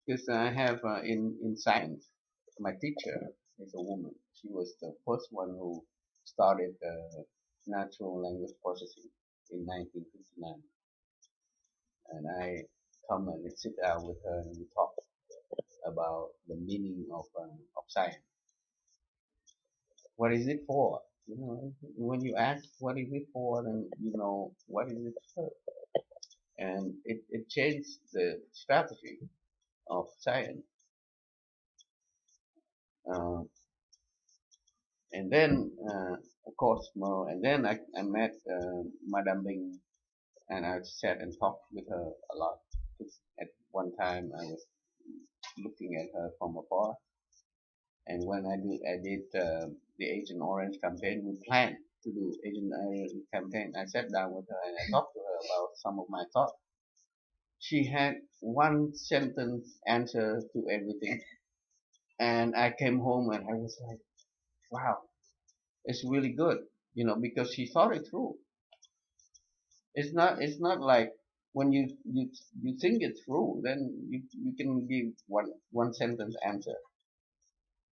Because I have in science, my teacher is a woman. She was the first one who started natural language processing in 1959, and I come and sit down with her and we talk about the meaning of science. What is it for? You know, when you ask what is it for, then you know what is it for, and it changed the strategy of science. Uh, and then, of course, more. And then I met Madame Bing, and I sat and talked with her a lot. 'Cause at one time, I was looking at her from afar, and when I did the Agent Orange campaign, we planned to do Agent Orange campaign. I sat down with her and I talked to her about some of my thoughts. She had one sentence answer to everything, and I came home and I was like, wow, it's really good, because she thought it through. It's not like when you think it through, then you can give one sentence answer.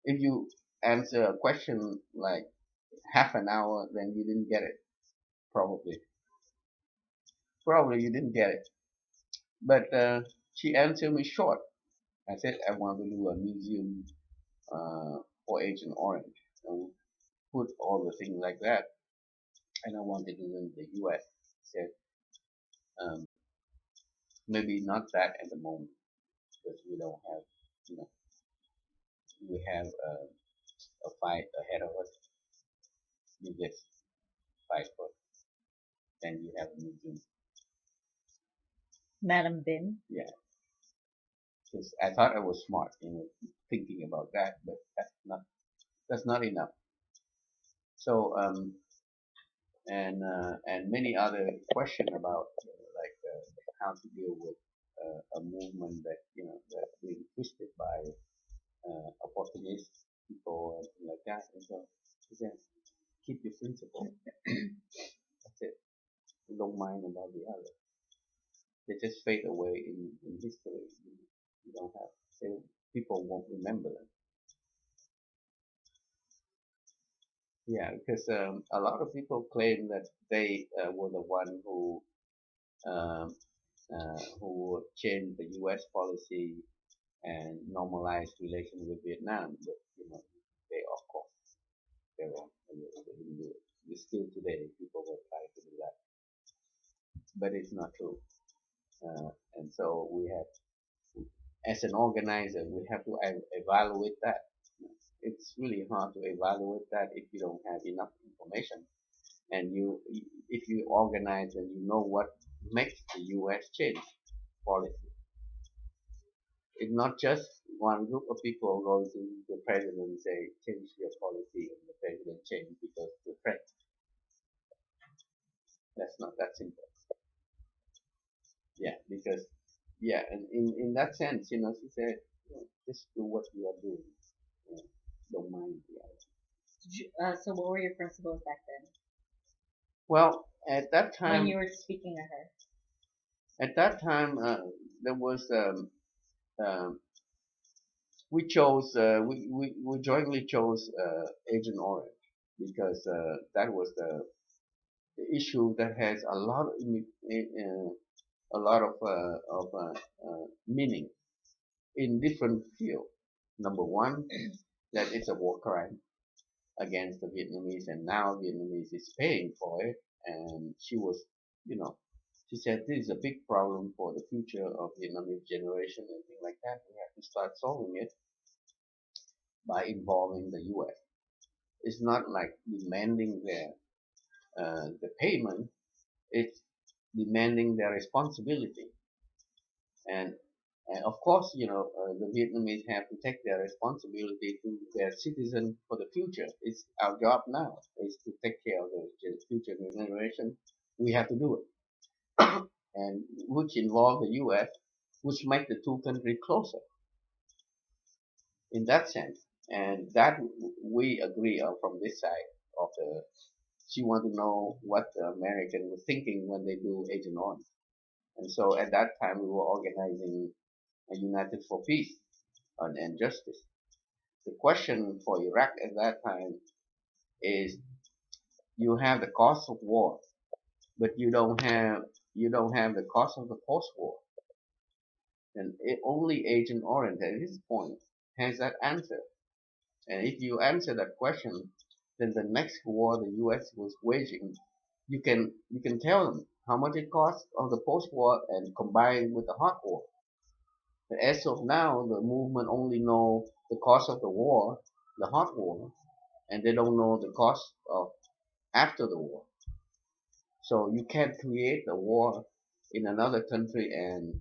If you answer a question like half an hour, then you didn't get it. Probably, probably you didn't get it. But she answered me short. I said I want to do a museum for Agent Orange and put all the things like that, and I wanted to do in the U.S. Said um, maybe not that at the moment because we don't have, you know, we have a fight ahead of us. You just fight first, then you have a museum. Madam Bin. Yeah, because I thought I was smart, thinking about that, but that's not enough. So and many other question about like how to deal with a movement that that's being twisted by opportunist people and things like that. And so he said, keep your principle. That's it. Don't mind about the other. They just fade away in history. You don't have. They, people won't remember them. Yeah, because a lot of people claim that they were the one um, who changed the U.S. policy and normalized relations with Vietnam. But they of course they're wrong. They didn't do it. Still today, people will try to do that, but it's not true. And so we have, as an organizer, we have to evaluate that. It's really hard to evaluate that if you don't have enough information. And if you organize and you know what makes the U.S. change policy, it's not just one group of people going to the president and say change your policy, and the president change because the threat. That's not that simple. Yeah, because yeah, and in that sense, she said, just do what you are doing. You don't mind the other. So what were your principles back then Well, at that when time, you were speaking to her? there was um, we jointly chose Agent Orange because that was the issue that has a lot of meaning in different fields. Number one, that it's a war crime against the Vietnamese, and now Vietnamese is paying for it. And you know, she said this is a big problem for the future of Vietnamese generation and things like that. We have to start solving it by involving the U.S. It's not like demanding the payment; it's demanding their responsibility. And, and of course, the Vietnamese have to take their responsibility to their citizens for the future. It's our job now is to take care of the future generation. We have to do it, and which involve the U.S., which make the two countries closer in that sense. And that we agree on from this side of the. She want to know what the American was thinking when they do Agent Orange. And so at that time we were organizing united for peace and justice. The question for Iraq at that time is you have the cost of war, but you don't have the cost of the post-war. And only Agent Orange at this point has that answer. And if you answer that question, then the next war the U.S. was waging, you can tell them how much it costs of the post-war and combine with the hot war. But as of now, the movement only know the cost of the war, the hot war, and they don't know the cost of after the war. So you can't create a war in another country and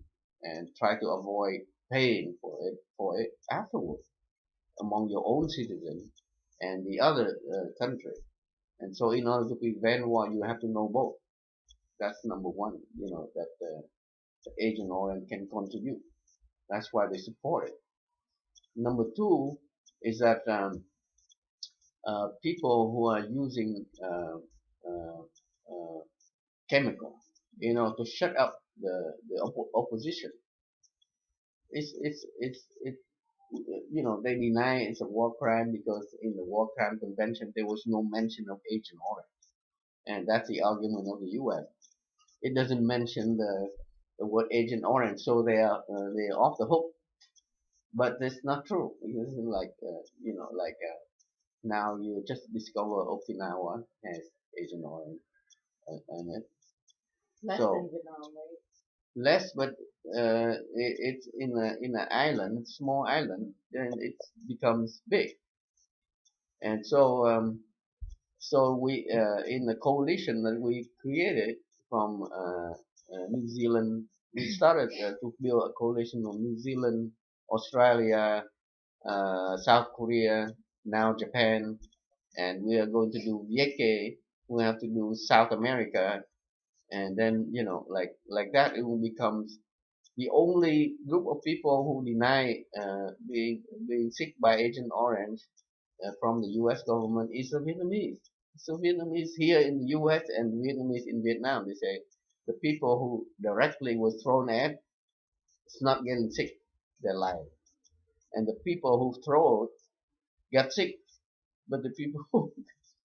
try to avoid paying for it afterwards among your own citizens and the other country. And so in order to prevent war, you have to know both. That's number one, that the Agent Orange can contribute. That's why they support it. Number two is that people who are using uh, uh, chemical, to shut up the opposition. It they deny it's a war crime because in the war crime convention there was no mention of Agent Orange, and that's the argument of the U.S. It doesn't mention the word Agent Orange, so they're off the hook. But that's not true. Because like now you just discover Okinawa has Agent Orange in it. Less So than Vietnam, right? less, but it's in an island, small island, then it becomes big. And so we in the coalition that we created from New Zealand, we started to build a coalition of New Zealand, Australia, South Korea, now Japan, and we are going to do Vieke. We have to do South America, and then like that, it will become the only group of people who deny being sick by Agent Orange from the U.S. government is the Vietnamese. So Vietnamese here in the U.S. and Vietnamese in Vietnam, they say the people who directly was thrown at is not getting sick, they're lying. And the people who throw it got sick, but the people who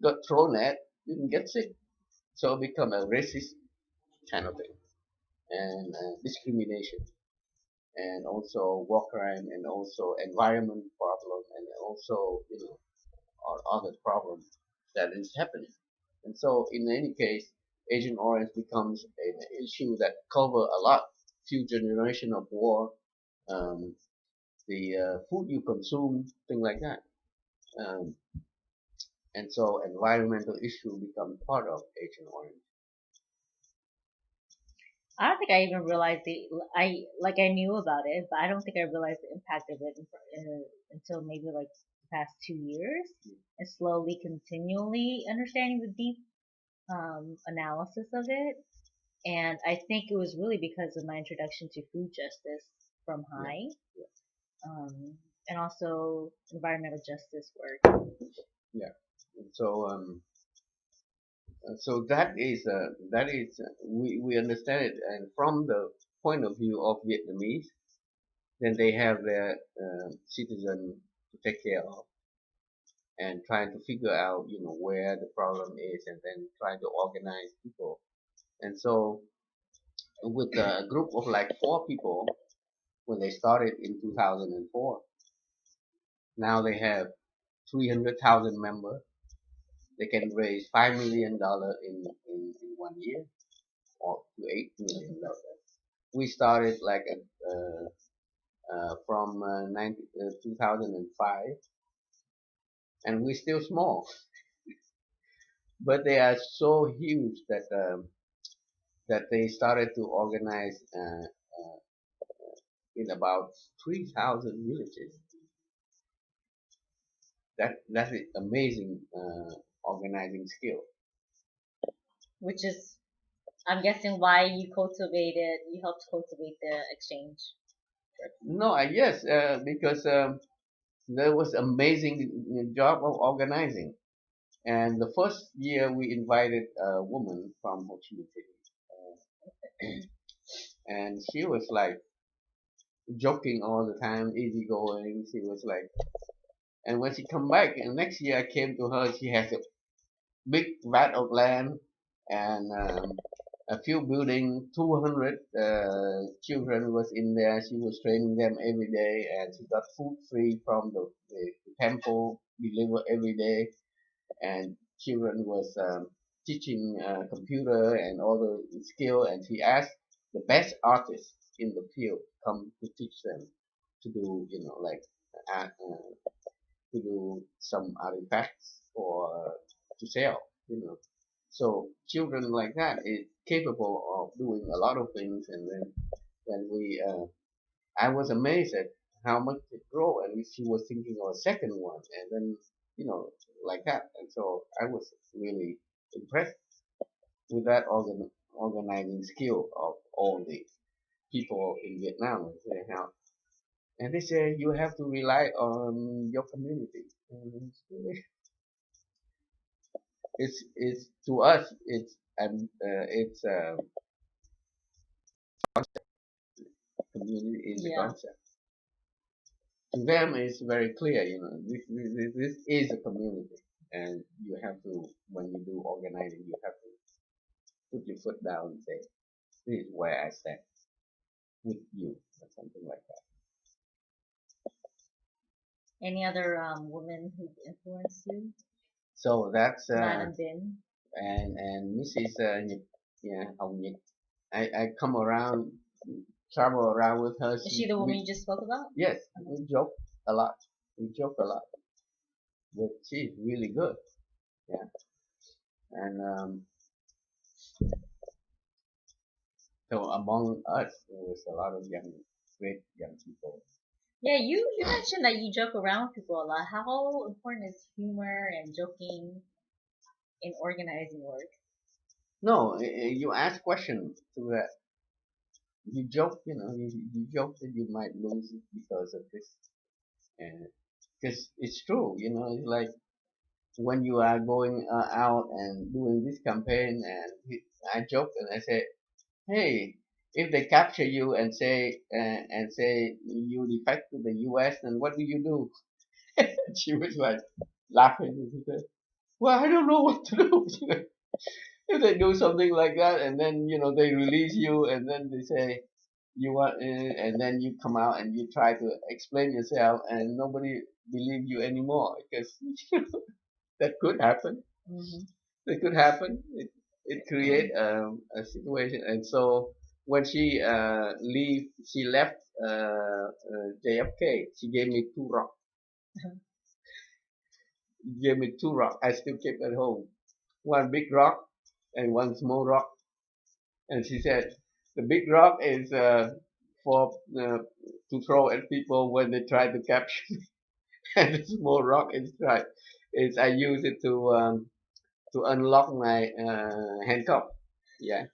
got thrown at didn't get sick. So it become a racist kind of thing and discrimination and also war crime and also environment problem and also other problems that is happening. And so in any case, Agent Orange becomes an issue that cover a lot, few generation of war, um, the food you consume, thing like that. Um, and so environmental issue become part of Agent Orange. I don't think I even realized I knew about it, but I don't think I realized the impact of it until maybe like the past 2 years, and slowly, continually understanding the deep analysis of it. And I think it was really because of my introduction to food justice from Yeah, High, yeah, and also environmental justice work. yeah. And so that is we understand it, and from the point of view of Vietnamese, then they have their citizen to take care of and trying to figure out where the problem is and then trying to organize people. And so with a group of like 4 people when they started in 2004, now they have 300,000 members. They can raise $5 million in 1 year or to $8 million. We started like from 2005, and we're still small, but they are so huge that they started to organize in about 3,000 villages. That's an amazing organizing skill. Which is, I'm guessing, why you helped cultivate the exchange. No, yes, because there was amazing job of organizing. And the first year we invited a woman from Ho Chi Minh City, and she was like joking all the time, easygoing. She was like, and when she come back, and next year I came to her, she has a big vat of land and a few building, 200 children was in there. She was training them every day, and she got food free from the temple, delivered every day, and children was teaching computer and all the skill, and she asked the best artists in the field come to teach them to do, like to do some artifacts or to sell, you know. So children like that is capable of doing a lot of things, and then I was amazed at how much it grow, and she was thinking of a second one, and then you know like that, and so I was really impressed with that organizing skill of all the people in Vietnam. And they say you have to rely on your community. And it's to us it's community is a Yeah. concept. To them, it's very clear. This is a community, and you have to when you do organizing, you have to put your foot down and say, "This is where I stand with you," or something like that. Any other women who influenced you? So that's Madam Bin. and Mrs. Nhật, yeah, Hồng Nhật. I come around, travel around with her. Is she the woman you just spoke about? Yes, we joke a lot. We joke a lot, but she's really good. Yeah, and so among us, there was a lot of great young people. Yeah, you mentioned that you joke around with people a lot. How important is humor and joking in organizing work? No, you ask questions to that. You joke, you joke that you might lose it because of this, and because it's true, it's like when you are going out and doing this campaign, and I joke and I say, hey, if they capture you and say you defect to the U.S., then what do you do? And she was like laughing. And she said, well, I don't know what to do. If they do something like that, and then they release you, and then they say you want, and then you come out and you try to explain yourself, and nobody believe you anymore because that could happen. Hmm. That could happen. It create a situation, and so when she she left JFK. She gave me two rocks. Gave me two rocks. I still keep at home. One big rock and one small rock. And she said the big rock is for to throw at people when they try to capture me, and the small rock is I use it to unlock my handcuff. Yeah.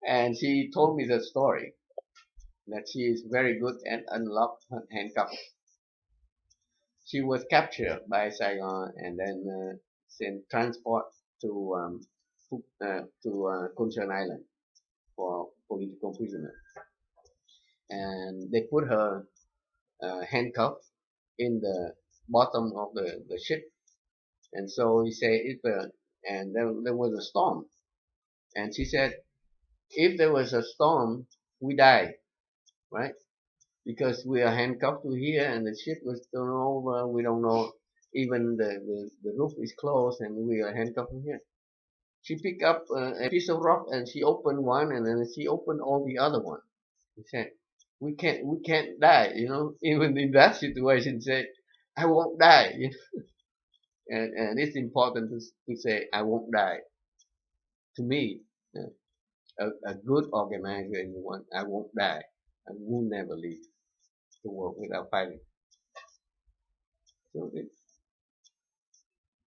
And she told me the story that she is very good at unlock handcuffs. She was captured by Saigon and then sent transport to Kunchen Island for political prisoner. And they put her handcuffed in the bottom of the ship. And so he said, and there was a storm. And she said, if there was a storm, we die, right? Because we are handcuffed to here and the ship was thrown over. We don't know, even the roof is closed and we are handcuffed here. She picked up a piece of rock and she opened one and then she opened all the other one. She said, we can't die, even in that situation, say, I won't die. And it's important to say, I won't die. To me, a good organizer is one, I won't die. I will never leave the world without fighting. So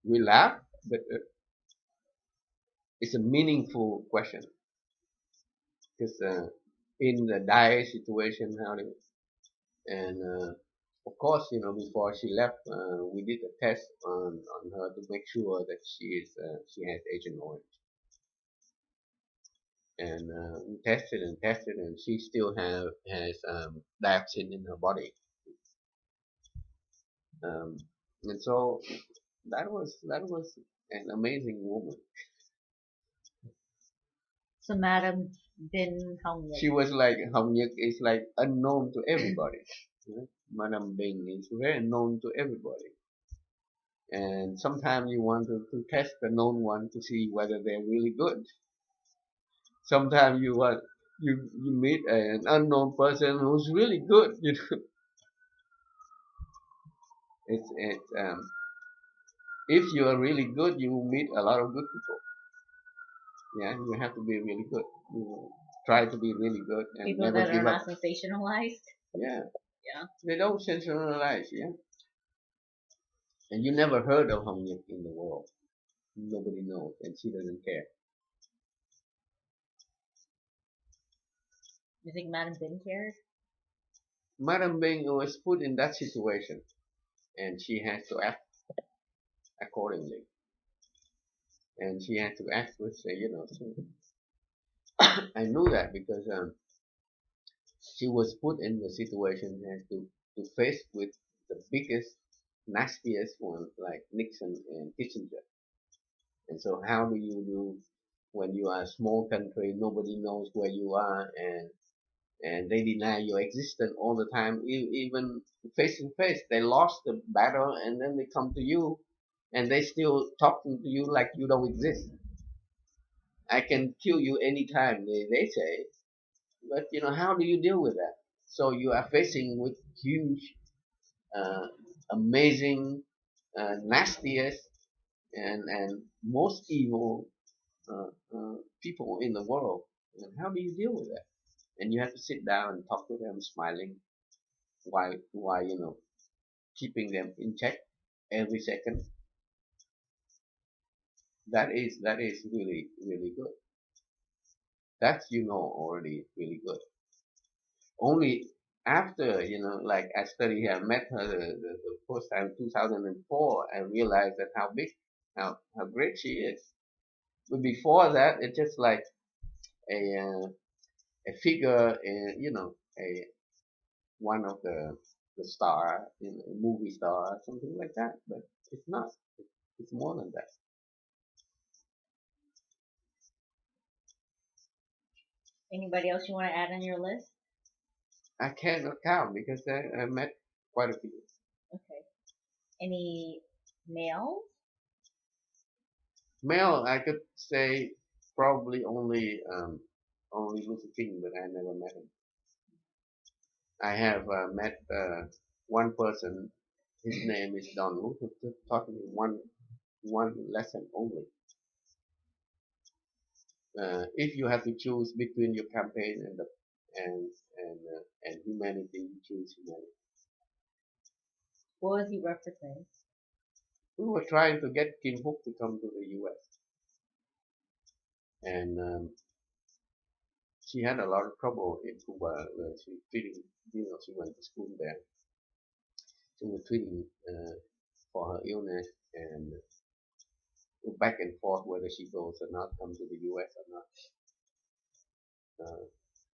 we laugh, but it's a meaningful question because in the dire situation, and of course, before she left, we did a test on her to make sure that she has Agent Orange. and we tested, and she still has dioxin in her body, um, and so that was an amazing woman. So Madam Bin Hong Yik. She was like Hồng Nhật is like unknown to everybody. Madam Bing is very known to everybody, and sometimes you want to test the known one to see whether they're really good. Sometimes you meet an unknown person who's really good. It's if you are really good, you will meet a lot of good people. Yeah, you have to be really good. You try to be really good and People never that are give up. not sensationalized. Yeah, Yeah. they don't sensationalize. Yeah, and you never heard of Hong Yip in the world. Nobody knows, and she doesn't care. You think Madam Bin cares? Madam Bing was put in that situation, and she has to act accordingly. And she had to act with, so I knew that because she was put in the situation and to face with the biggest, nastiest one like Nixon and Kissinger. And so how do you do when you are a small country, nobody knows where you are, and they deny your existence all the time, even face to face. They lost the battle, and then they come to you, and they still talking to you like you don't exist. I can kill you anytime, they say. But how do you deal with that? So you are facing with huge, uh, amazing, nastiest, and most evil people in the world. And how do you deal with that? And you have to sit down and talk to them, smiling, while keeping them in check every second. That is really really good. That's already really good. Only after like I study here, I met her the first time 2004. I realized that how big, how great she is. But before that, it's just like a a figure, a one of the star, a movie star, something like that. But it's not. It's more than that. Anybody else you want to add on your list? I cannot count because I met quite a few. Okay. Any males? Male, I could say probably only Luther King, but I never met him. I have met one person. His name is Don Luther. Taught me one lesson only. If you have to choose between your campaign and humanity, you choose humanity. What was he referencing? We were trying to get Kim Hook to come to the U.S. and she had a lot of trouble in Cuba where she treating, she went to school there. She was treating for her illness and back and forth whether she goes or not, come to the U.S. or not.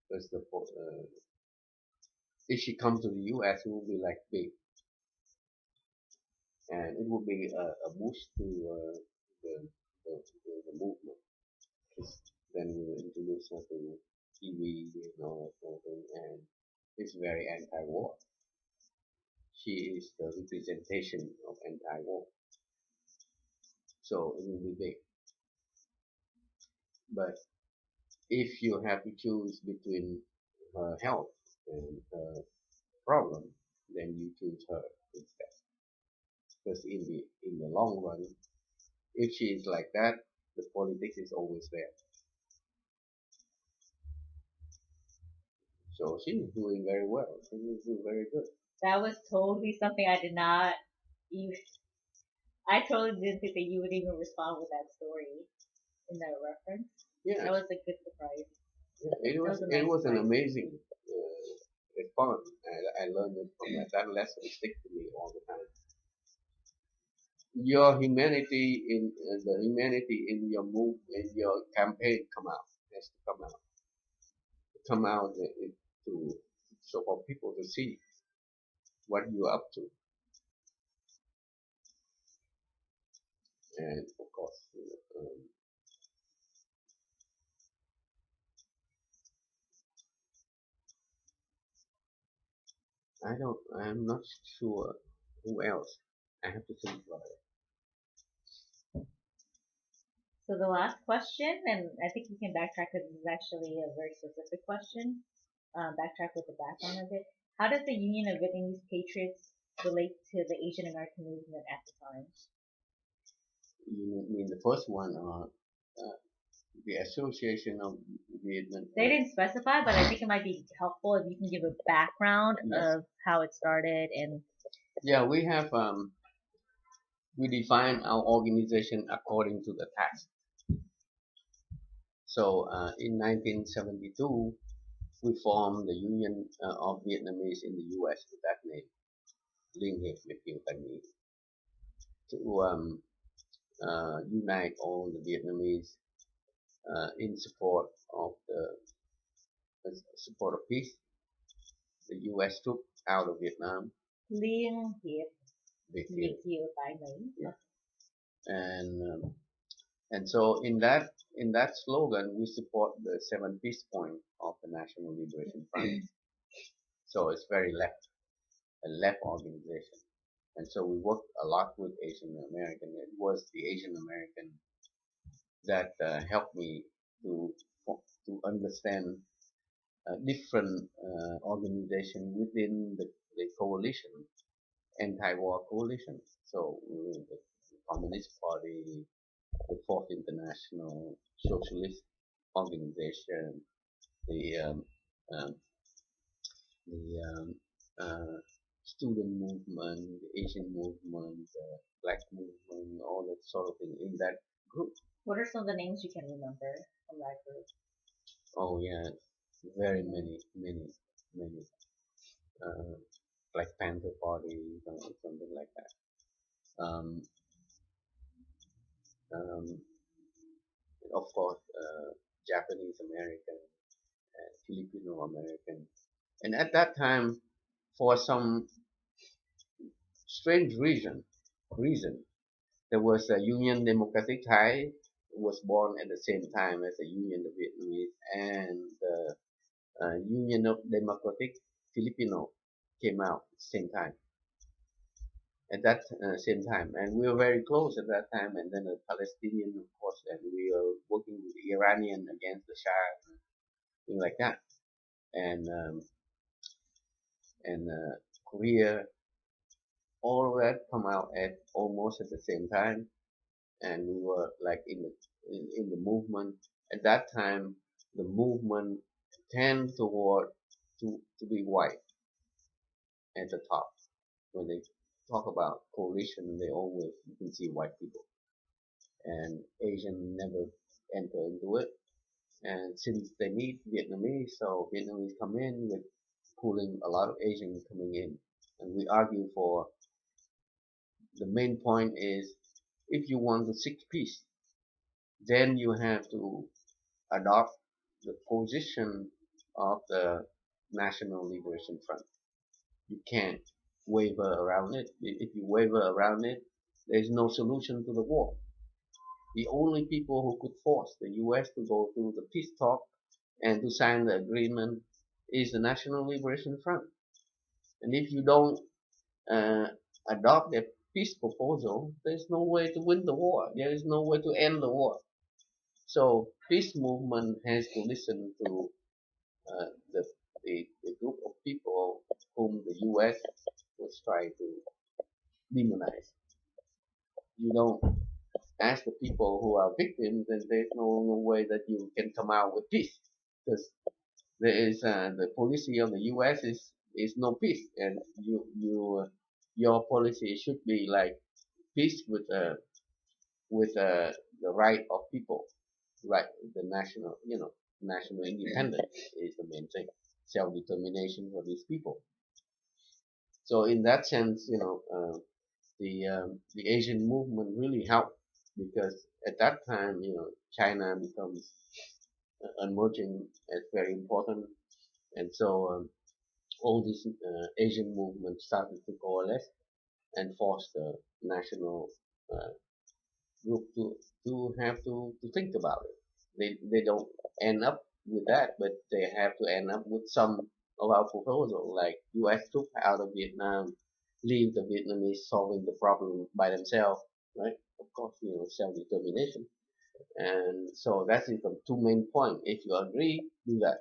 Because if she comes to the U.S., it will be like big, and it will be a boost to the, the movement. Because then we will introduce her to TV and all that sort of thing, and it's very anti-war. She is the representation of anti-war, so it will be big. But if you have to choose between her health and her problem, then you choose her instead. Because in the long run, if she is like that, the politics is always there. So she is doing very well. She is doing very good. That was totally something I did not even. I totally didn't think that you would even respond with that story in that reference. Yeah, That was a good surprise. yeah, it That was was a it nice was an surprise. amazing response. I learned it from that. That lesson stick to me all the time. Your humanity in the humanity in your move in your campaign come out, has to come out to so for people to see what you're up to, and of course, I'm not sure who else. I have to think about it. So the last question, and I think you can backtrack because this is actually a very specific question. Backtrack with the background of it. How does the Union of Vietnamese Patriots relate to the Asian American movement at the time? You mean the first one, the Association of Vietnam? They didn't specify, but I think it might be helpful if you can give a background Yes. of how it started and. Yeah, we have we define our organization according to the task. So in 1972, we formed the Union of Vietnamese in the U.S. with that name, Liên hiệp Việt Kiều tại Mỹ, to unite all the Vietnamese in support of peace. The U.S. troops out of Vietnam. Liên hiệp Việt Việt Kiều. Kiều tại Mỹ. Yeah. And so in that slogan, we support the 7 peace points of the National Liberation Front. So it's very a left organization. And so we worked a lot with Asian American. It was the Asian American that helped me to understand different organization within the coalition, anti-war coalition. So the Communist Party, the Fourth International Socialist Organization, the student movement, the Asian movement, the black movement, all that sort of thing in that group. What are some of the names you can remember from that group? Oh yeah, very many. Black Panther Party, something like that. Um, um, of course, Japanese American and Filipino American. And at that time, for some strange reason, there was a Union Democratic Thai was born at the same time as the Union of Vietnamese, and the Union of Democratic Filipino came out at the same time. At that same time, and we were very close at that time. And then the Palestinian, of course, and we were working with the Iranian against the Shah, things like that, and Korea, all of that come out at almost at the same time, and we were like in the movement at that time. The movement tend toward to be white at the top. When they talk about coalition, they always, you can see white people, and Asian never enter into it. And since they need Vietnamese, so Vietnamese come in with pulling a lot of Asians coming in, and we argue for the main point is, if you want to seek peace, then you have to adopt the position of the National Liberation Front. You can't waver around it. If you waver around it, there's no solution to the war. The only people who could force the U.S. to go through the peace talk and to sign the agreement is the National Liberation Front. And if you don't adopt their peace proposal, there's no way to win the war. There is no way to end the war. So peace movement has to listen to the group of people whom the U.S. was trying to demonize. You don't ask the people who are victims, and there's no way that you can come out with peace, because there is the policy of the U.S. is no peace, and your policy should be like peace with the right of people, right? The national independence is the main thing, self-determination for these people. So in that sense, the Asian movement really helped, because at that time, China becomes emerging as very important, and so all these Asian movements started to coalesce and force the national uh, group to think about it. They don't end up with that, but they have to end up with some of our proposal, like U.S. troops out of Vietnam, leave the Vietnamese solving the problem by themselves, right? Of course, self-determination. And so that's the two main points. If you agree, do that.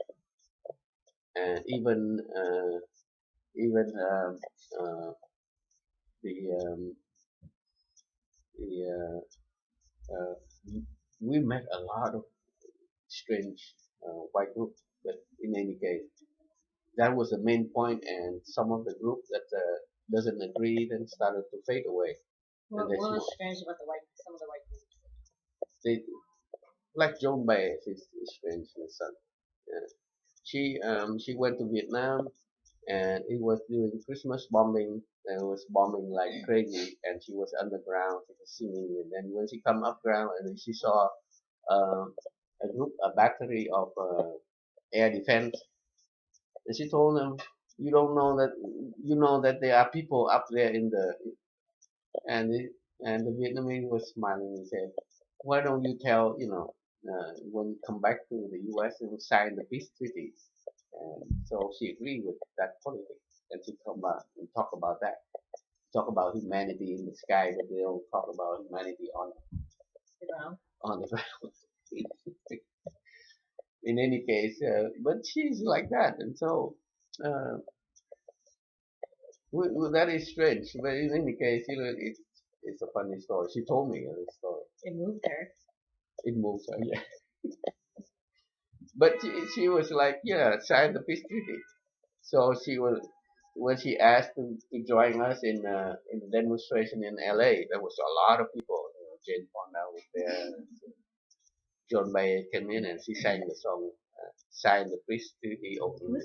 And even uh, the the uh, we met a lot of strange white groups, but in any case, that was the main point. And some of the group that doesn't agree then started to fade away. And What was strange about some of the white groups? they like Joan Baez is strange in the sun. Yeah. She went to Vietnam and it was during Christmas bombing. And it was bombing like crazy, and she was underground. She was singing, and then when she come up ground, and then she saw uh, a battery of air defense, and she told them, "You don't know that you know that there are people up there in the," and the, and the Vietnamese was smiling and said, "Why don't you tell when you come back to the U.S. and sign the peace treaty?" And so she agreed with that politics, and she come back and talk about that, talk about humanity in the sky, but they don't talk about humanity The ground. on the ground. In any case, but she's like that, and so uh, that is strange. But in any case, it's a funny story. She told me a story. It moved her. It moves her, yeah. But she was like, yeah, sign the peace treaty. So she was when she asked to join us in the demonstration in LA. There was a lot of people. Jane Fonda was there. John Baez came in and she sang the song, sign the peace treaty over me.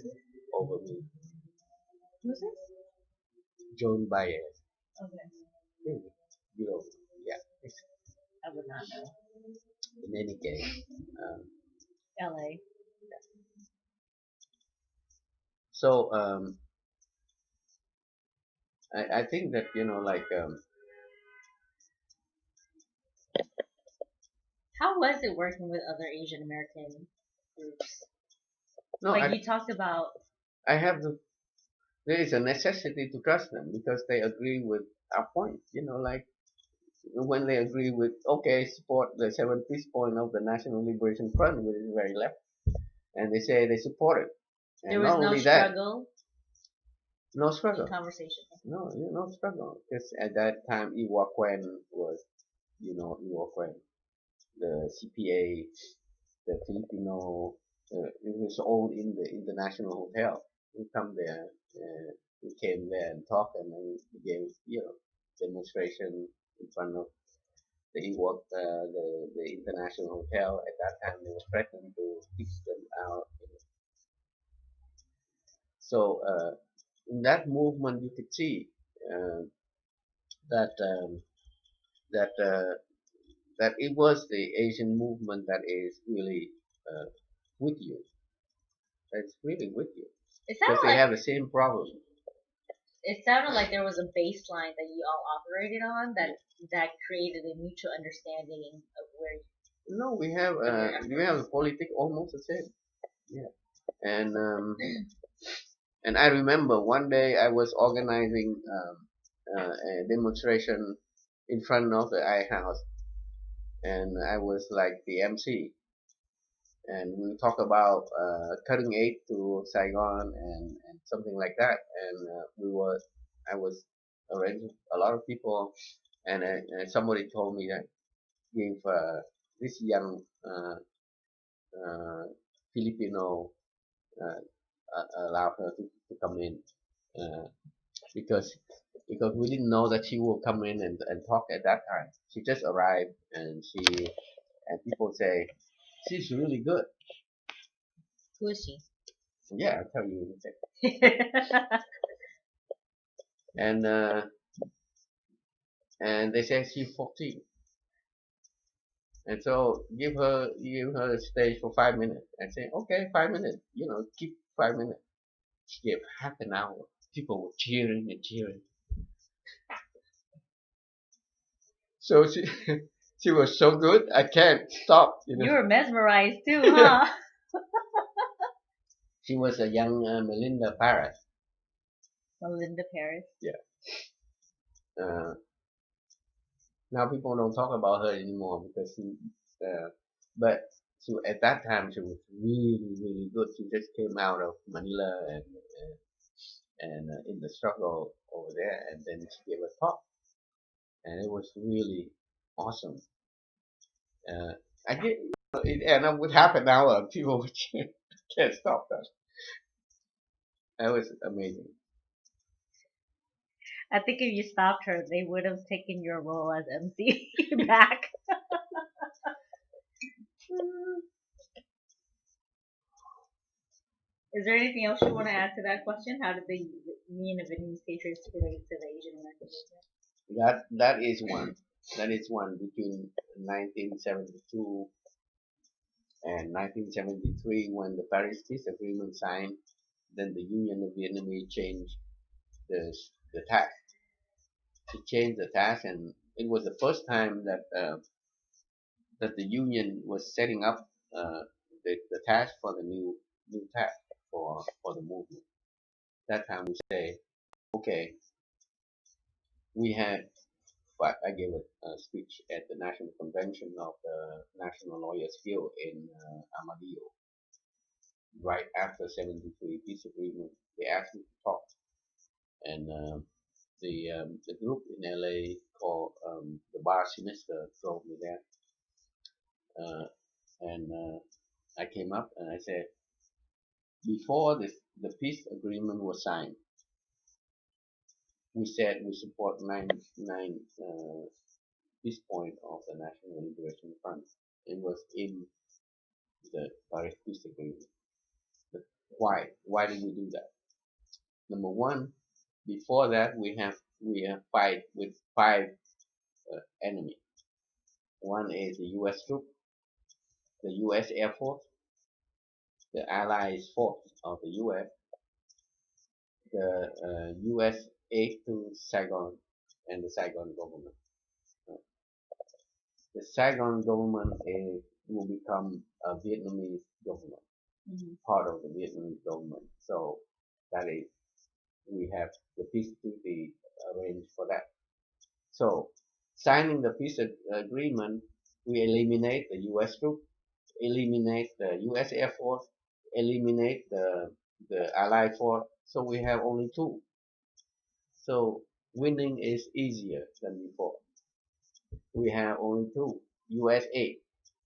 Who's this? Joan Baez. Okay. Hmm, You know, yeah. I would not know. In any case, um, LA. so I think that like How was it working with other Asian American groups? no, Like you talked about. I have the there is a necessity to trust them because they agree with our point. Like when they agree with okay, support the seven peace point of the National Liberation Front, which is very left, and they say they support it, There and was not no only that, struggle no in struggle, conversation. no struggle, because at that time Iwa Kwen was, Iwa Kwen, the CPA, the Filipino, it was all in the international hotel. We come there, we came there and talked, and then we gave, demonstration in front of the Ewok, the international hotel. At that time, they were threatening to kick them out. So in that movement, you could see uh, that that that it was the Asian movement that is really with you. That's really with you It because sounded they like have the same problem. there was a baseline that you all operated on that created a mutual understanding of where. No, we have the politics almost the same. Yeah, and I remember one day I was organizing a demonstration in front of the I house, and I was like the MC, and we talk about cutting aid to Saigon and something like that, and I was arranging a lot of people, and somebody told me that give this young uh, Filipino allow her to come in uh, because we didn't know that she will come in and talk at that time. She just arrived and people say she's really good. Who is she? Yeah, I'll tell you in a second. And and they say she's 14, And so give her a stage for 5 minutes and say, okay, 5 minutes, keep 5 minutes. She gave half an hour. People were cheering and cheering. So she she was so good, I can't stop. You were mesmerized too, huh? She was a young Melinda Paris. Melinda Paris. Yeah. Uh, Now people don't talk about her anymore because but at that time she was really, really good. She just came out of Manila and in the struggle over there, and then she gave a talk, and it was really awesome. Uh, I get it ended up with half an hour. People would can't stop that. That was amazing. I think if you stopped her, they would have taken your role as MC back. Is there anything else you want to add to that question? How did the me and the Vietnamese Patriots relate to the Asian American movement? That is one. That is one between 1972 and 1973 when the Paris Peace Agreement signed. Then the Union of Vietnamese changed the the tax. It changed the tax, and it was the first time that the union was setting up the tax for the new tax for the movement. That time we say, okay, we had. But I gave a speech at the National Convention of the National Lawyers Guild in Armadillo right after 73 peace agreement. They asked me to talk, and the group in LA called the Bar Sinister drove me there, and I came up and I said, before the peace agreement was signed, we said we support nine peace point of the National Liberation Front. It was in the Paris Peace Agreement. But why? Why did we do that? Number one, before that we have fight with five enemies. One is the U.S. troop, the U.S. Air Force, the Allies force of the U.S., the U.S. aid to Saigon, and the Saigon government. The Saigon government will become a Vietnamese government, part of the Vietnamese government. So that is, we have the peace treaty arranged for that. So signing the peace agreement, we eliminate the U.S. troops, eliminate the U.S. Air Force, eliminate the Allied force. So we have only two. So winning is easier than before. We have only two U.S. aid.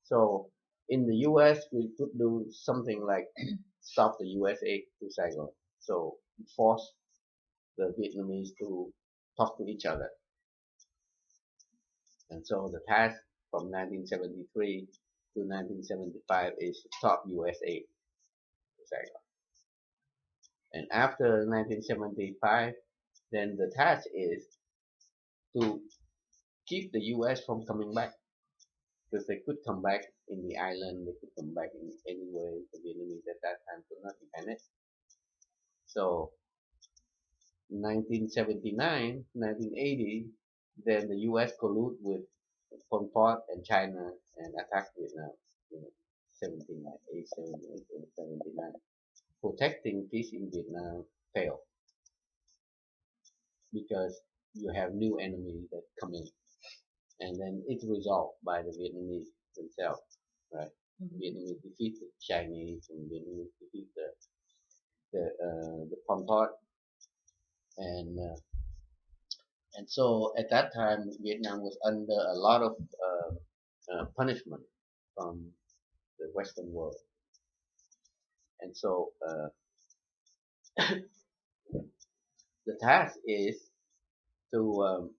So in the U.S. we could do something like stop the U.S. aid to Saigon. So force the Vietnamese to talk to each other. And so the task from 1973 to 1975 is to stop U.S. aid to Saigon. And after 1975, then the task is to keep the U.S. from coming back. Because they could come back in the island, they could come back in anywhere. The Vietnamese at that time could not defend it. So 1979, 1980, then the U.S. collude with Pol Pot and China and attack Vietnam in 79. Protecting peace in Vietnam failed because you have new enemies that come in, and then it's resolved by the Vietnamese themselves, right? Vietnamese defeat the Chinese, and Vietnamese defeat the Pol Pot, and uh, and so at that time Vietnam was under a lot of punishment from the Western world, and so the task is to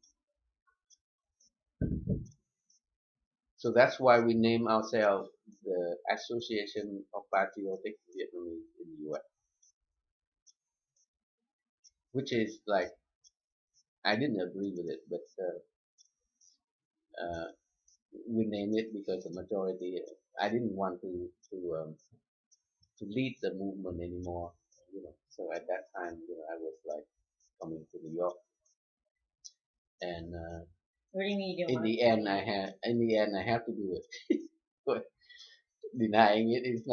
so that's why we name ourselves the Association of Patriotic Vietnamese in the U.S., which is like I didn't agree with it, but we named it because the majority. I didn't want to lead the movement anymore. So at that time, I was like coming to New York, and What do you mean you didn't in want the to end, leave? I have to do it. But denying it is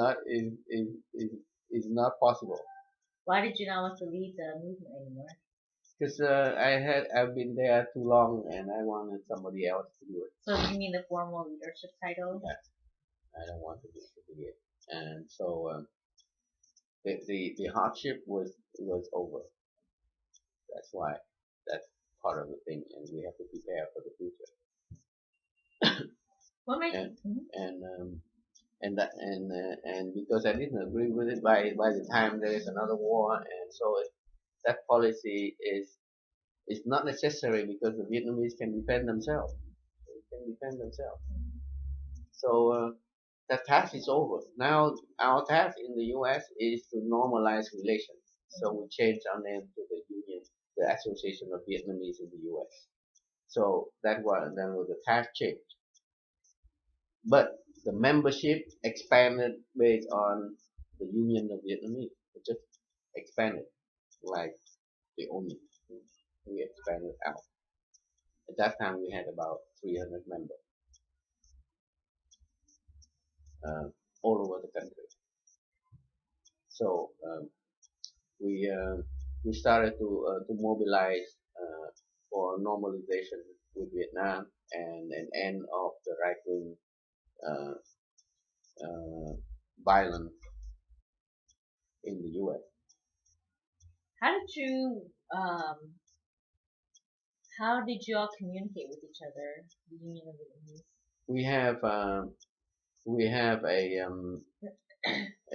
not possible. Why did you not want to lead the movement anymore? Because I've been there too long and I wanted somebody else to do it. So you mean the formal leadership title? Yeah, I don't want to be it. And so the hardship was over. That's why that's part of the thing, and we have to prepare for the future. What makes And and and because I didn't agree with it, by the time there is another war, and so that policy is not necessary because the Vietnamese can defend themselves. They can defend themselves. So that task is over. Now our task in the U.S. is to normalize relations. So we changed our name to the Union, the Association of Vietnamese in the U.S. So that was the task change. But the membership expanded based on the Union of Vietnamese. It just expanded like the Union. We expanded out. At that time, we had about 300 members uh, all over the country. So we uh, we started to mobilize for normalization with Vietnam and an end of the right wing uh, uh, violence in the U.S. how did you how did you all communicate with each other? The Union of Vietnamese. We have we have a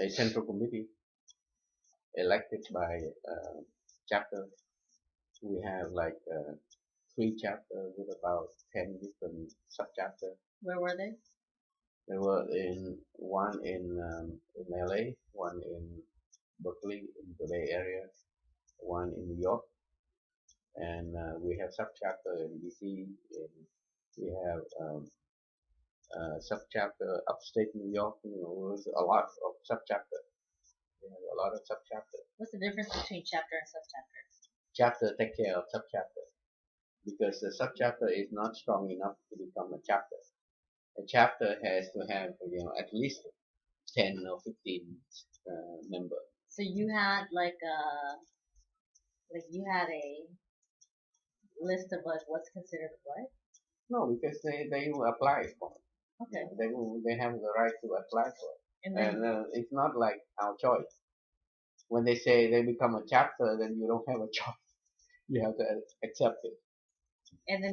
central committee elected by chapter. We have like three chapters with about 10 different sub-chapters. Where were they? There were in LA, one in Berkeley in the Bay Area, one in New York, and we have sub-chapter in DC. And we have sub-chapter upstate New York. There's a lot of sub-chapter. We have a lot of sub-chapter. What's the difference between chapter and subchapter? Chapter take care of sub-chapter because the sub-chapter is not strong enough to become a chapter. A chapter has to have at least 10 or 15 members. So you had like you had a list of like what's considered what? No, because they will apply for it. Okay. They have the right to apply for it. And And then it's not like our choice. When they say they become a chapter, then you don't have a choice. You have to accept it.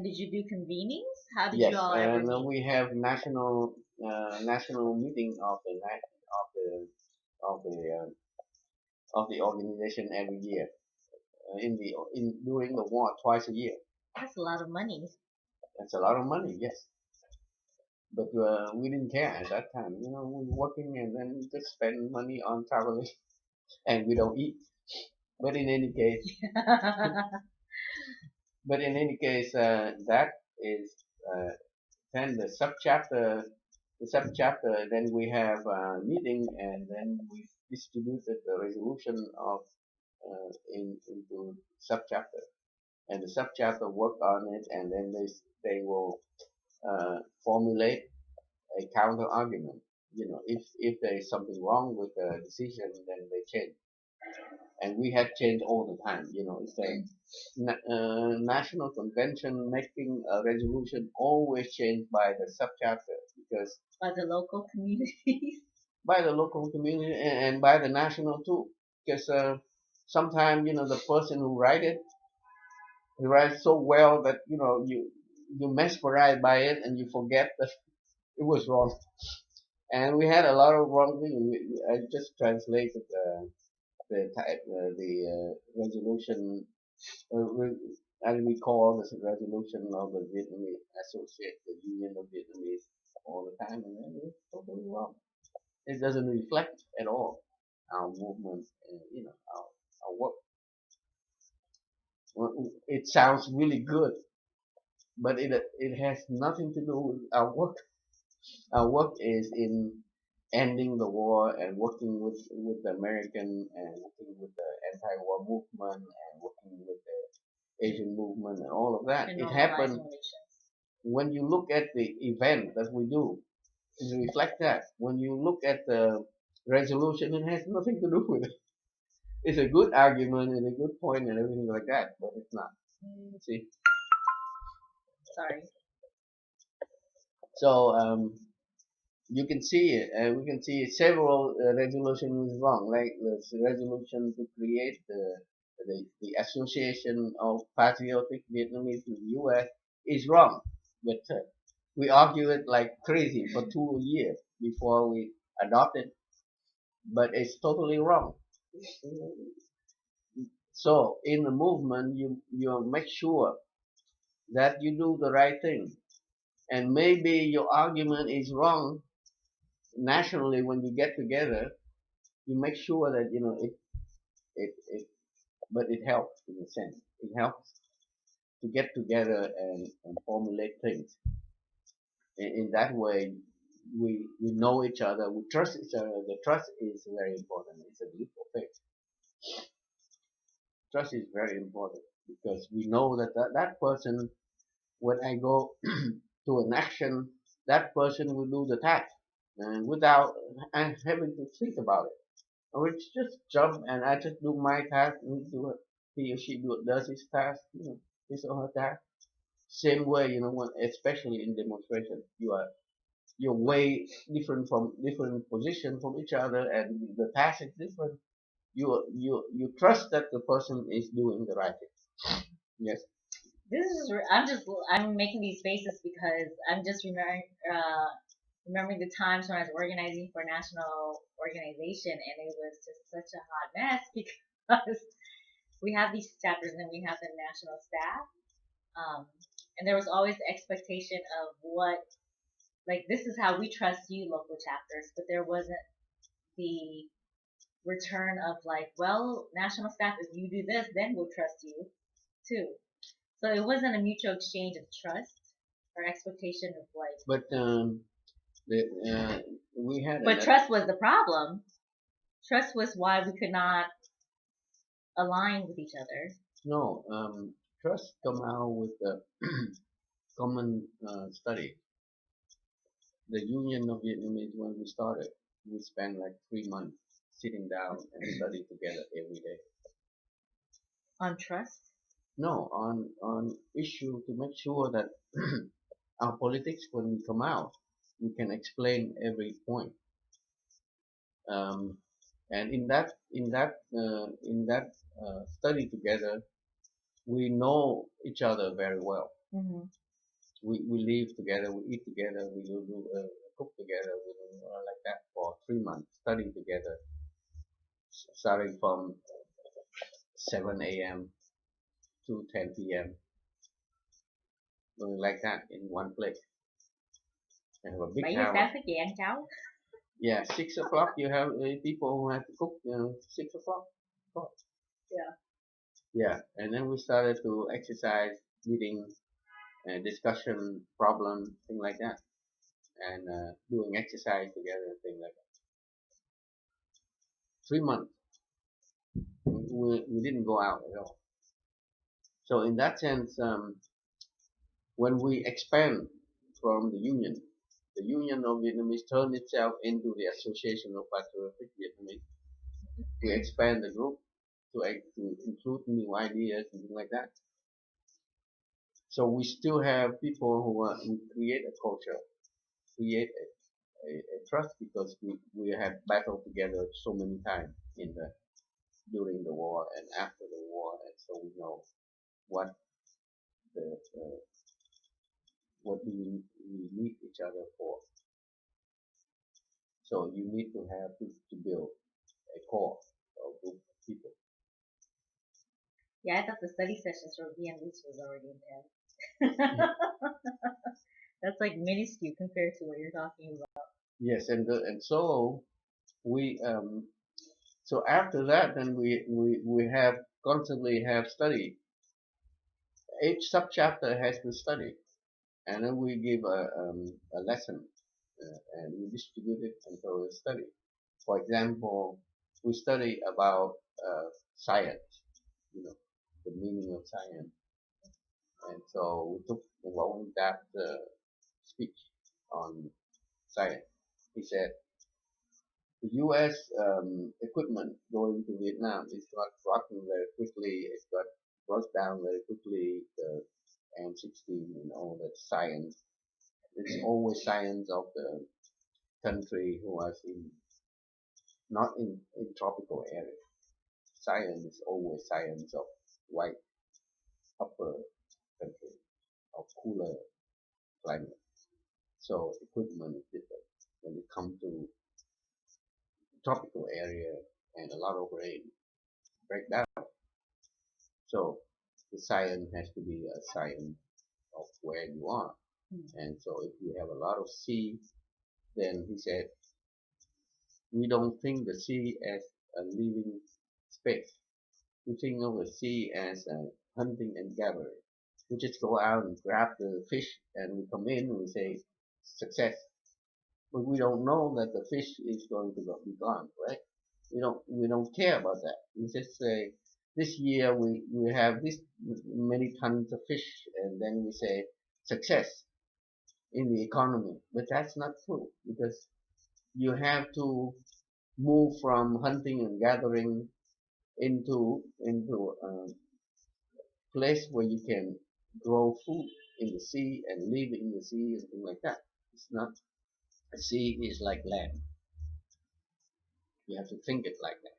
did you do convenings? How did Yes, you all ever and meet? we have national meeting of the of the of the organization every year. In during the war, twice a year. That's a lot of money. That's a lot of money, yes. But we didn't care at that time. We were working and then we just spend money on traveling, and we don't eat. But in any case, that is uh, then the subchapter. Then we have a meeting, and then we distributed the resolution of into subchapter, and the subchapter worked on it, and then they will formulate a counter argument. If there is something wrong with the decision, then they change. And we have changed all the time. It's a national convention making a resolution always changed by the subchapter because By the local communities. by the local community and by the national too. Because sometimes the person who write it, he writes so well that you mesmerized by it and you forget that it was wrong. And we had a lot of wrong things. I just translated the resolution. I recall the resolution of the Vietnamese Associate, the Union of Vietnamese, all the time, and then it's totally wrong. It doesn't reflect at all our movement, and our work. Well, it sounds really good, but it has nothing to do with our work. Our work is in ending the war and working with the American and working with the anti-war movement and working with the Asian movement and all of that. And It normalize happened relations. when you look at the event that we do. It reflects that. When you look at the resolution, it has nothing to do with it. It's a good argument and a good point and everything like that, but it's not. See, Sorry. so you can see it, and we can see several resolutions wrong, like the resolution to create the Association of Patriotic Vietnamese in the U.S. is wrong, but we argue it like crazy for 2 years before we adopt it, but it's totally wrong. So in the movement, you make sure that you do the right thing, and maybe your argument is wrong nationally when you get together. You make sure that it but it helps in a sense. It helps to get together and formulate things. In that way, we know each other, we trust each other. The trust is very important. It's a leap of faith. Trust is very important because we know that person, when I go to an action, that person will do the task and without having to think about it. Or it's just jump and I just do my task and do it. He or she does his task, his or her task. Same way, when, especially in demonstration, you're way different position from each other, and the task is different. You trust that the person is doing the right thing. Yes. This is. I'm making these faces because I'm just remembering the times when I was organizing for a national organization, and it was just such a hot mess because we have these chapters and then we have the national staff, and there was always the expectation of what, like, this is how we trust you, local chapters, but there wasn't the return of like, well, national staff, if you do this, then we'll trust you too. So it wasn't a mutual exchange of trust or expectation of like. But the, we had But trust was the problem. Trust was why we could not align with each other. no trust come out with the common study. The Union of Vietnamese, when we started, we spent like 3 months sitting down and study together every day. On trust? No, on issue to make sure that our politics, when we come out, we can explain every point. Um, and in that study together, we know each other very well. Mm-hmm. We live together, we eat together, we do cook together, we do like that for 3 months, studying together, starting from 7 a.m. to 10 p.m. Doing like that in one place. I have a big 7 giờ house. sáng thức dậy ăn cháo. Yeah, 6 o'clock. You have people who have to cook. 6 o'clock. Yeah. Yeah, and then we started to exercise, meeting, discussion, problem, thing like that, and doing exercise together, thing like that. 3 months. We didn't go out at all. So in that sense, when we expand from the Union of Vietnamese turned itself into the Association of Patriotic Vietnamese. We expand the group to include new ideas and things like that. So we still have people who create a culture, create a trust, because we have battled together so many times during the war and after the war, and so we know what the what we need each other for. So you need to have to build a core of group of people. Yeah, I thought the study sessions for Vietnamese was already intense. That's like minuscule compared to what you're talking about. Yes, and so we so after that, then we have constantly have study. Each subchapter has to study. and then we give a lesson and we distribute it until we study. For example, we study about science, you know, the meaning of science, and so we took one that speech on science. He said the U.S. Equipment going to Vietnam is got rotten very quickly. It got broke down very quickly. The M16 and all that science. It's always science of the country who was in not in tropical area. Science is always science of white upper country of cooler climate. So equipment is different when it comes to tropical area and a lot of rain break down. So the science has to be a science of where you are. And so if you have a lot of sea, then he said, we don't think the sea as a living space. We think of the sea as a hunting and gathering. We just go out and grab the fish and we come in and we say success. But we don't know that the fish is going to be gone, right? We don't care about that. We just say this year we have this many tons of fish and then we say success in the economy. But that's not true because you have to move from hunting and gathering into a place where you can grow food in the sea and live in the sea and things like that. It's not a sea is like land. You have to think it like that.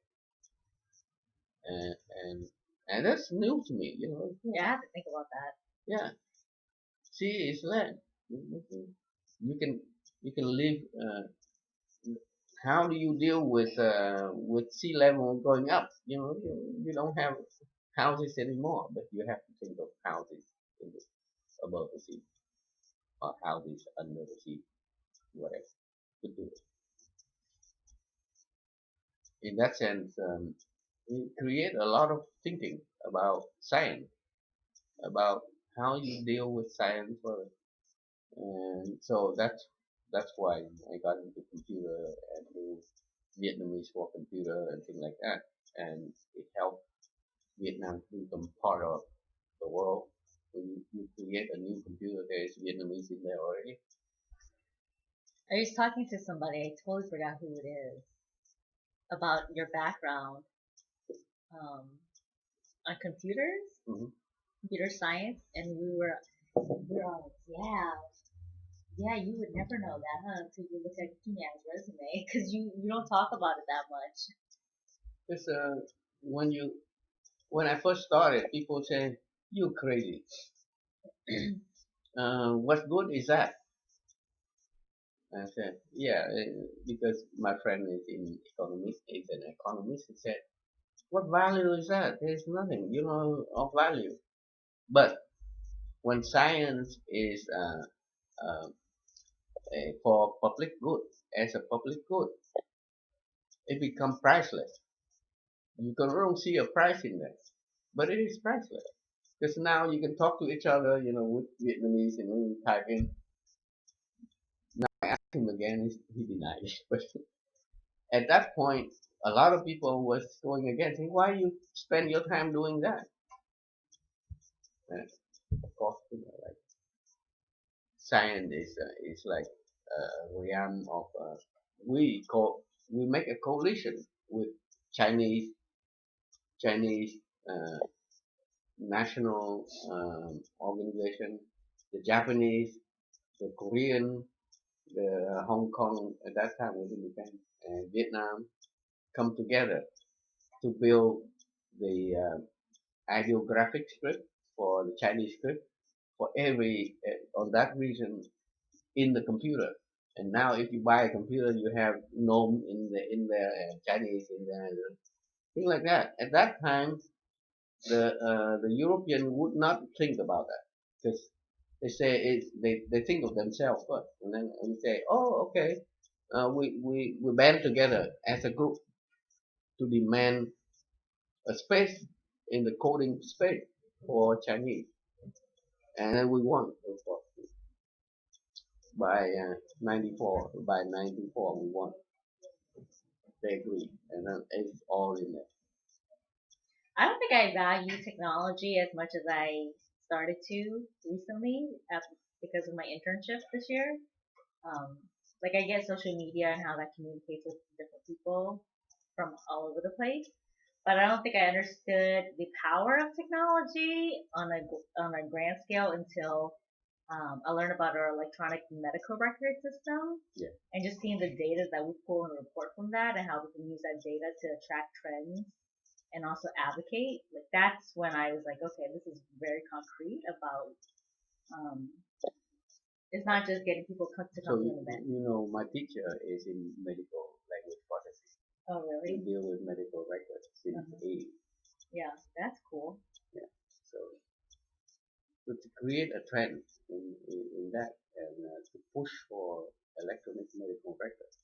And and and that's new to me, you know. Yeah, I have to think about that. Yeah, sea is land. You can you can live. How do you deal with sea level going up? You know, you don't have houses anymore, but you have to think of houses in the, above the sea or houses under the sea, whatever. To do it. In that sense, we create a lot of thinking about science, about how you deal with science first. And so that's why I got into computer and do Vietnamese for computer and things like that. And it helped Vietnam to become part of the world. When you create a new computer, there is Vietnamese in there already. I was talking to somebody, I totally forgot who it is, about your background um, on computers, Hmm. computer science, and we were all like, yeah, you would never know that, huh, until you look at Nyan's resume, because you don't talk about it that much. Because when you when I first started, people say you crazy. What good is that? I said, yeah, because my friend is in economics, is an economist. He said, what value is that? There's nothing, you know, of value. But when science is for public good, as a public good, it becomes priceless. You can don't see a price in that, but it is priceless. Because now you can talk to each other, you know, with Vietnamese, and then you type in. Now I asked him again, he denied it. But at that point, a lot of people was going against him. Why you spend your time doing that? And of course, you know, like science is like a realm of we make a coalition with Chinese Chinese national organization, the Japanese, the Korean, the Hong Kong at that time was independent, and Vietnam come together to build the ideographic script for the Chinese script for every on that region in the computer. And now, if you buy a computer, you have GNOME in there and Chinese in there, things like that. At that time, the European would not think about that because they say they think of themselves first, and then we say, oh, okay, we band together as a group to demand a space in the coding space for Chinese, and then we won. by 94. By 94, we won. They agreed, and then it's all in there. I don't think I value technology as much as I started to recently because of my internship this year. Um, like I get social media and how that communicates with different people from all over the place, but I don't think I understood the power of technology on a grand scale until I learned about our electronic medical record system Yeah. and just seeing the data that we pull and report from that and how we can use that data to track trends and also advocate. Like that's when I was like, okay, this is very concrete about. Um, it's not just getting people to So come to an event. my teacher is in medical language processing. Oh, We really? deal with medical records since Uh-huh. 80. Yeah, that's cool. Yeah. So to create a trend in that and to push for electronic medical records.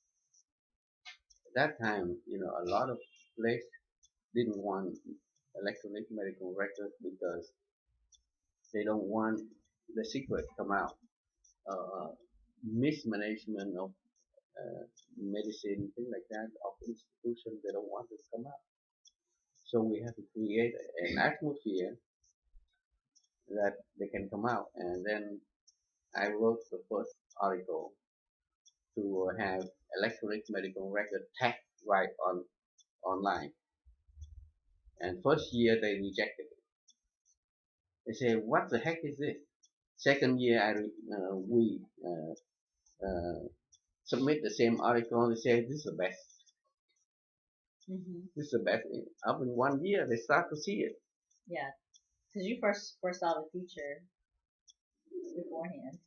At that time, a lot of places didn't want electronic medical records because they don't want the secret come out. Mismanagement of medicine, things like that, of institutions, they don't want it to come out. So we have to create an atmosphere that they can come out. And then I wrote the first article to have electronic medical record tag right online. And first year they rejected it. They say, "What the heck is this?" Second year, we submit the same article. They say, "This is the best. Hmm. This is the best." Up in 1 year, they start to see it. Yeah, because you first saw the feature beforehand.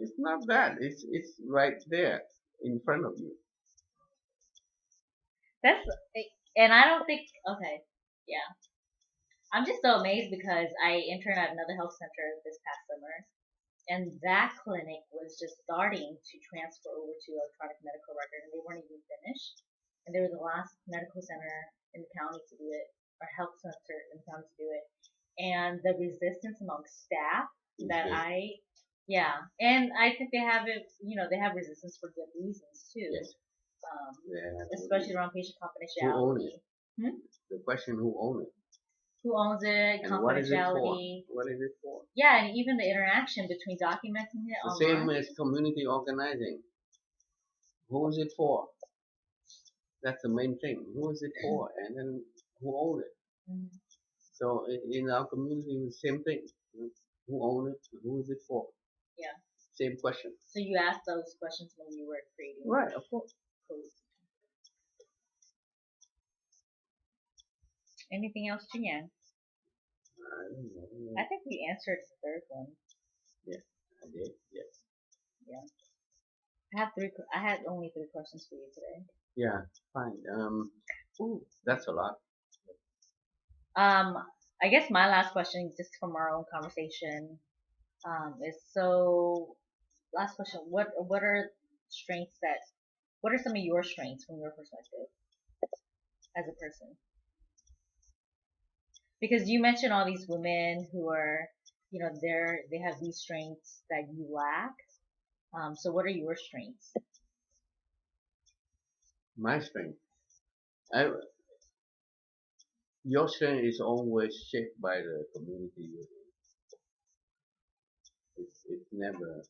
It's not that. It's right there in front of you. That's and I don't think okay. Yeah, I'm just so amazed because I interned at another health center this past summer, and that clinic was just starting to transfer over to electronic medical record, and they weren't even finished. And they were the last medical center in the county to do it, or health center in the county to do it. And the resistance among staff It's that big. yeah, and I think they have it, they have resistance for good reasons too, Yes. Yeah. especially around patient Who owns it? confidentiality. Hmm? The question: Who owns it? Who owns it, And what is it for? confidentiality. What is it for? Yeah, and even the interaction between documenting it The same online. as community organizing. Who is it for? That's the main thing. Who is it for? And then who owns it? Mhm. So in our community, the same thing. Who owns it? Who is it for? Yeah. Same question. So you asked those questions when you were creating Right, of course. codes. Anything else, Nyan? I don't know. I think we answered the third one. Yeah, I did. Yes. Yeah. I had only three questions for you today. Yeah, fine. Ooh, that's a lot. Um, I guess my last question, just from our own conversation, is so. Last question: What are strengths that? What are some of your strengths from your perspective as a person? Because you mentioned all these women who are, they have these strengths that you lack. So what are your strengths? My strength. I, your strength is always shaped by the community you're in. It's never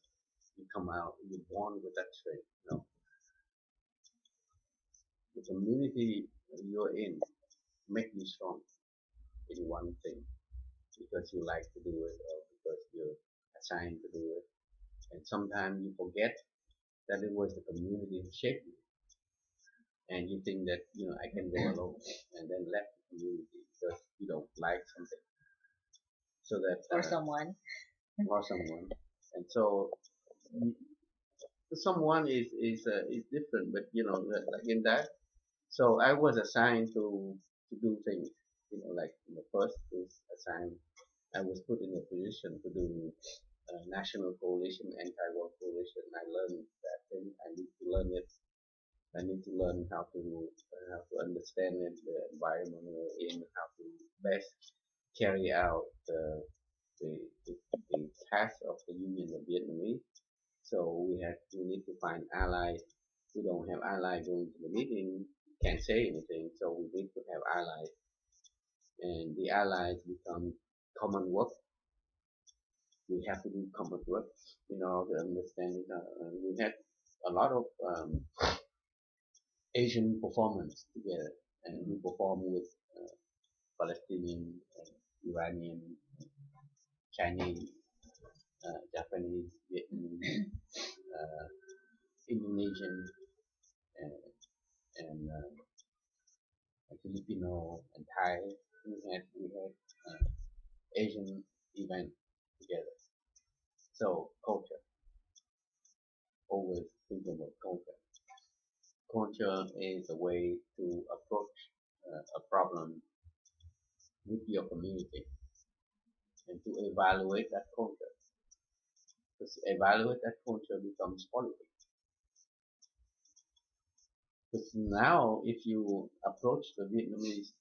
you come out, you're born with that strength. No. The community you're in make you strong in one thing because you like to do it or because you're assigned to do it. And sometimes you forget that it was the community who shaped you. And you think that, I can go alone and then left the community because you don't like something. So that, Or someone? or someone. And so someone is different, but like in that. So I was assigned to do things, like in the first was assigned. I was put in a position to do national coalition, anti-war coalition. I learned that thing. I need to learn it. I need to learn how to understand it, the environment we're in, how to best carry out the, the task of the Union of Vietnamese. So we need to find allies. We don't have allies going to the meeting, can't say anything. So we need to have allies, and the allies become common work. We have to do common work in order to understand it. We had a lot of Asian performance together, and we perform with Palestinian, Iranian, Chinese, Japanese, Vietnamese, uh, Indonesian, and, and Filipino and Thai. We had Asian event together. So culture, always think about culture. Culture is a way to approach a problem with your community and to evaluate that culture. Because evaluate that culture becomes politics. Because now, if you approach the Vietnamese,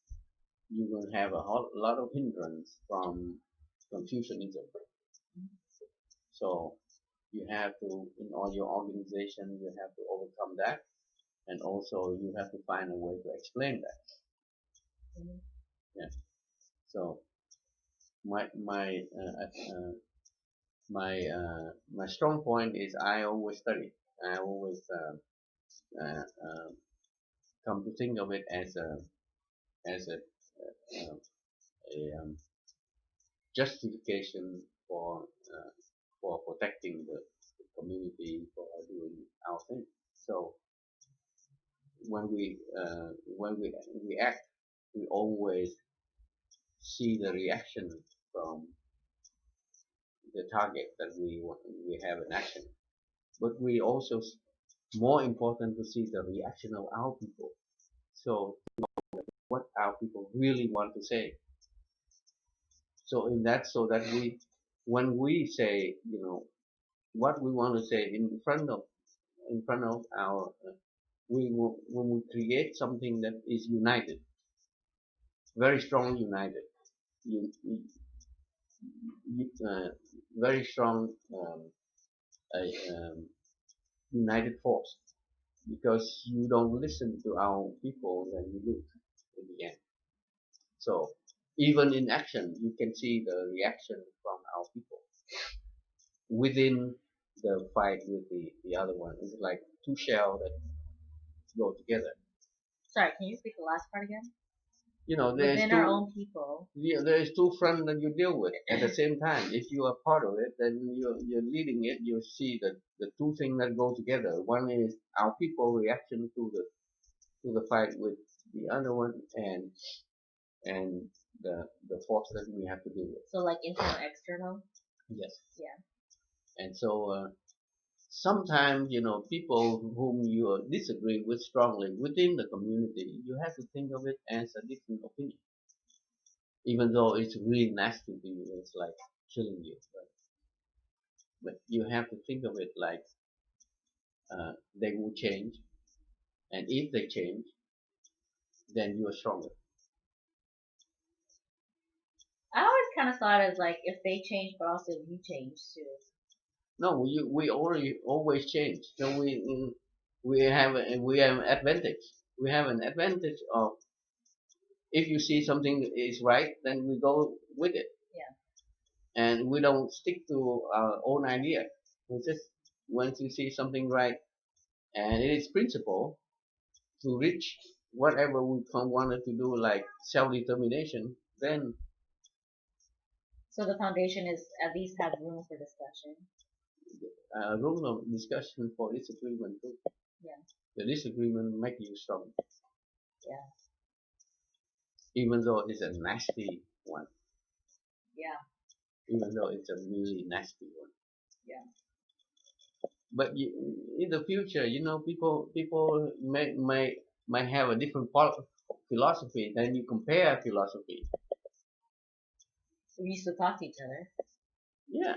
you will have a whole lot of hindrance from Confucianism. So you have to, in all your organization, you have to overcome that, and also you have to find a way to explain that. Mhm. Yeah. So my my my strong point is I always study. I always come to think of it as uh, a justification for protecting the community, for doing our thing. So when we act, we always see the reaction from the target that we have in action. But we also more important to see the reaction of our people. So what our people really want to say. So in that, so that when we say, what we want to say in front of our, when we create something that is united, very strong united, you, very strong um, united force, because you don't listen to our people, then you lose in the end. So even in action, you can see the reaction from our people within the fight with the other one. It's like two shells that go together. Sorry, can you repeat the last part again? There's Within our own people. yeah, there's two fronts that you deal with at the same time. If you are part of it, then you're leading it. You see the two things that go together. One is our people reaction to the fight with the other one, and the force that we have to deal with. So like internal, external. Yes. Yeah. And so sometimes, people whom you disagree with strongly within the community, you have to think of it as a different opinion, even though it's really nasty to you. It's like killing you, but you have to think of it like they will change, and if they change, then you are stronger. I always kind of saw it as like if they change, but also if you change too. No, we always change. So we have an advantage. We have an advantage of, if you see something that is right, then we go with it, Yeah. and we don't stick to our own idea. We just, once you see something right, and it is principle to reach whatever we wanted to do, like self-determination, then So the foundation is at least have room for discussion. room of discussion for disagreement too. Yeah. The disagreement make you strong, Yeah. even though it's a nasty one. Yeah. Even though it's a really nasty one. Yeah. But in the future, people might have a different philosophy. Then you compare philosophy. We used to talk to each other. Yeah,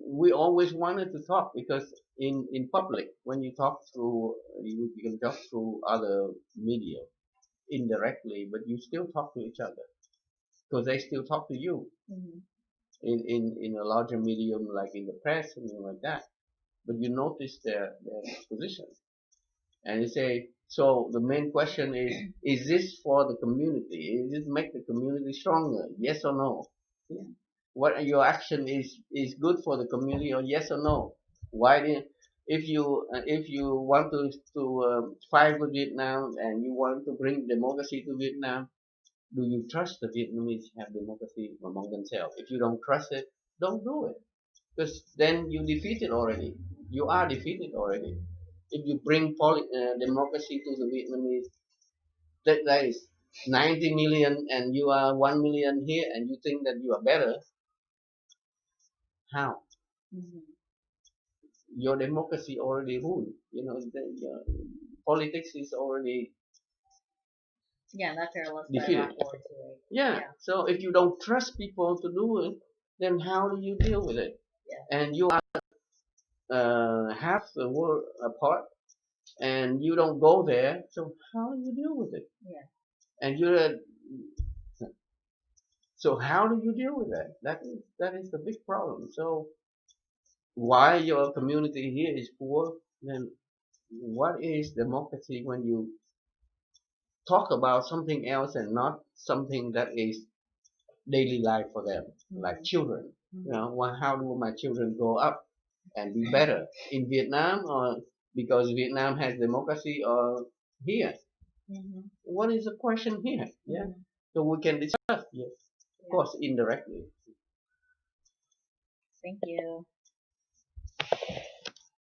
we always wanted to talk, because in public, when you talk through, you can talk through other media indirectly, but you still talk to each other, because they still talk to you Mm-hmm. in a larger medium, like in the press, something like that. but you notice their position. And you say, so the main question is this for the community? Is this make the community stronger? Yes or no? Yeah. What your action is good for the community, or yes or no? Why did if you want to fight with Vietnam and you want to bring democracy to Vietnam, do you trust the Vietnamese have democracy among themselves? If you don't trust it, don't do it, because then you defeated already. You are defeated already. If you bring democracy to the Vietnamese, that is 90 million and you are 1 million here and you think that you are better, how? Mm-hmm. Your democracy already ruled. Your politics is already Yeah, not fair. Let's defeated. Yeah. So if you don't trust people to do it, then how do you deal with it? Yeah. And you are half the world apart, and you don't go there. So how do you deal with it? Yeah. And so how do you deal with that? That is the big problem. So why your community here is poor? Then what is democracy when you talk about something else and not something that is daily life for them, like children? How do my children grow up and be better in Vietnam, or because Vietnam has democracy, or here? What is the question here? Yeah. So we can discuss. Yes. Of course, indirectly. Thank you.